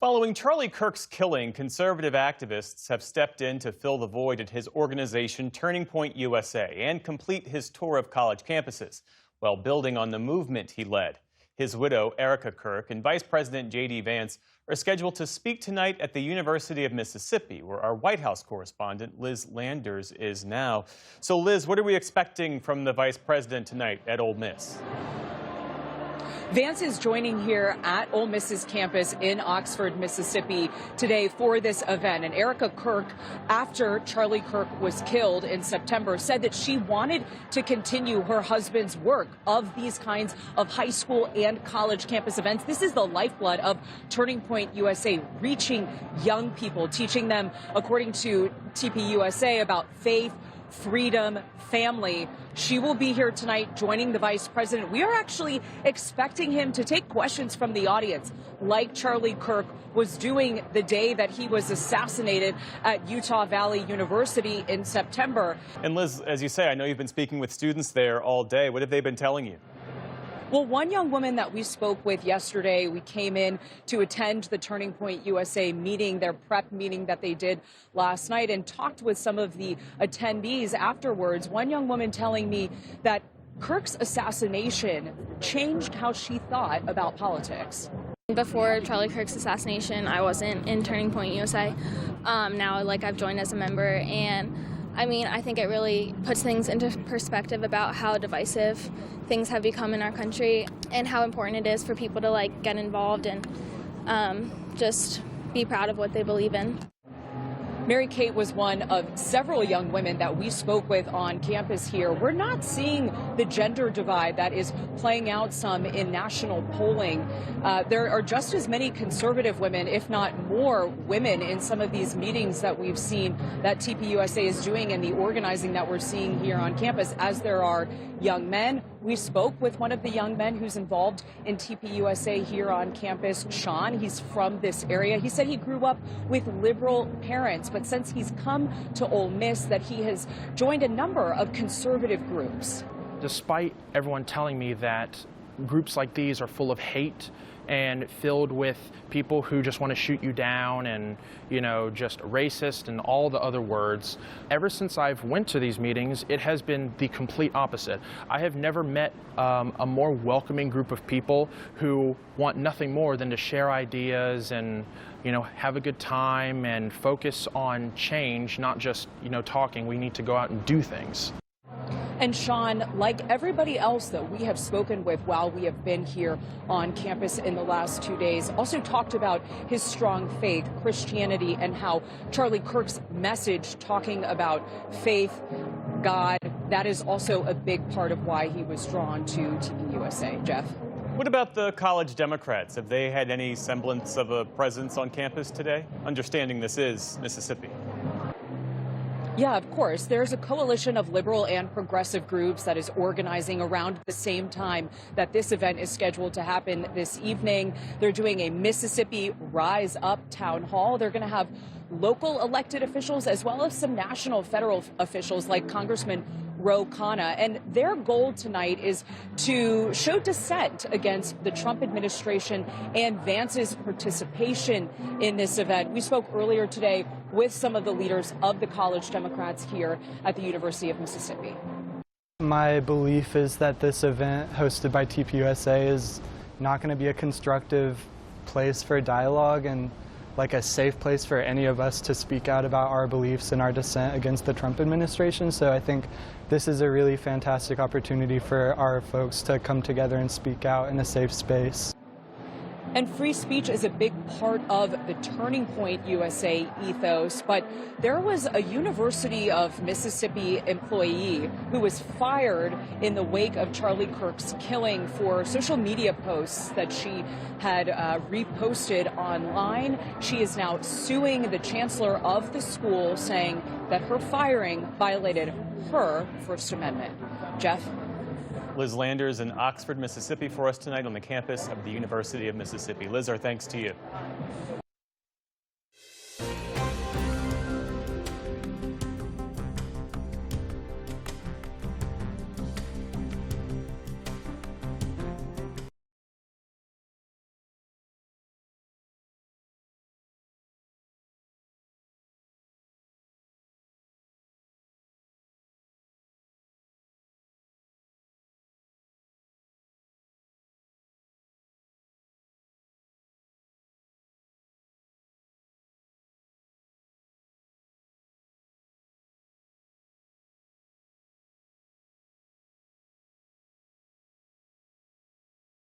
Following Charlie Kirk's killing, conservative activists have stepped in to fill the void at his organization, Turning Point USA, and complete his tour of college campuses, while building on the movement he led. His widow, Erica Kirk, and Vice President J.D. Vance are scheduled to speak tonight at the University of Mississippi, where our White House correspondent, Liz Landers, is now. So, Liz, what are we expecting from the Vice President tonight at Ole Miss? Vance is joining here at Ole Miss's campus in Oxford, Mississippi today for this event. And Erica Kirk, after Charlie Kirk was killed in September, said that she wanted to continue her husband's work of these kinds of high school and college campus events. This is the lifeblood of Turning Point USA, reaching young people, teaching them, according to TPUSA, about faith, freedom, family. She will be here tonight joining the vice president. We are actually expecting him to take questions from the audience, like Charlie Kirk was doing the day that he was assassinated at Utah Valley University in September. And Liz, as you say, I know you've been speaking with students there all day. What have they been telling you? Well, one young woman that we spoke with yesterday, we came in to attend the Turning Point USA meeting, their prep meeting that they did last night, and talked with some of the attendees afterwards. One young woman telling me that Kirk's assassination changed how she thought about politics. Before Charlie Kirk's assassination, I wasn't in Turning Point USA. Now, I've joined as a member, and I think it really puts things into perspective about how divisive things have become in our country and how important it is for people to get involved and just be proud of what they believe in. Mary Kate was one of several young women that we spoke with on campus here. We're not seeing the gender divide that is playing out some in national polling. There are just as many conservative women, if not more women, in some of these meetings that we've seen that TPUSA is doing and the organizing that we're seeing here on campus, as there are young men. We spoke with one of the young men who's involved in TPUSA here on campus, Sean. He's from this area. He said he grew up with liberal parents, but since he's come to Ole Miss, that he has joined a number of conservative groups. Despite everyone telling me that groups like these are full of hate and filled with people who just want to shoot you down and, just racist and all the other words. Ever since I've went to these meetings, it has been the complete opposite. I have never met a more welcoming group of people who want nothing more than to share ideas and, have a good time and focus on change, not just, talking. We need to go out and do things. And Sean, like everybody else that we have spoken with while we have been here on campus in the last 2 days, also talked about his strong faith, Christianity, and how Charlie Kirk's message talking about faith, God, that is also a big part of why he was drawn to TPUSA. Jeff? What about the college Democrats? Have they had any semblance of a presence on campus today? Understanding this is Mississippi. Yeah, of course. There's a coalition of liberal and progressive groups that is organizing around the same time that this event is scheduled to happen this evening. They're doing a Mississippi Rise Up town hall. They're going to have local elected officials as well as some national federal officials like Congressman Ro Khanna. And their goal tonight is to show dissent against the Trump administration and Vance's participation in this event. We spoke earlier today with some of the leaders of the college Democrats here at the University of Mississippi. My belief is that this event hosted by TPUSA is not going to be a constructive place for dialogue and a safe place for any of us to speak out about our beliefs and our dissent against the Trump administration. So I think this is a really fantastic opportunity for our folks to come together and speak out in a safe space. And free speech is a big part of the Turning Point USA ethos, but there was a University of Mississippi employee who was fired in the wake of Charlie Kirk's killing for social media posts that she had reposted online. She is now suing the chancellor of the school, saying that her firing violated her First Amendment. Jeff? Liz Landers in Oxford, Mississippi for us tonight on the campus of the University of Mississippi. Liz, our thanks to you.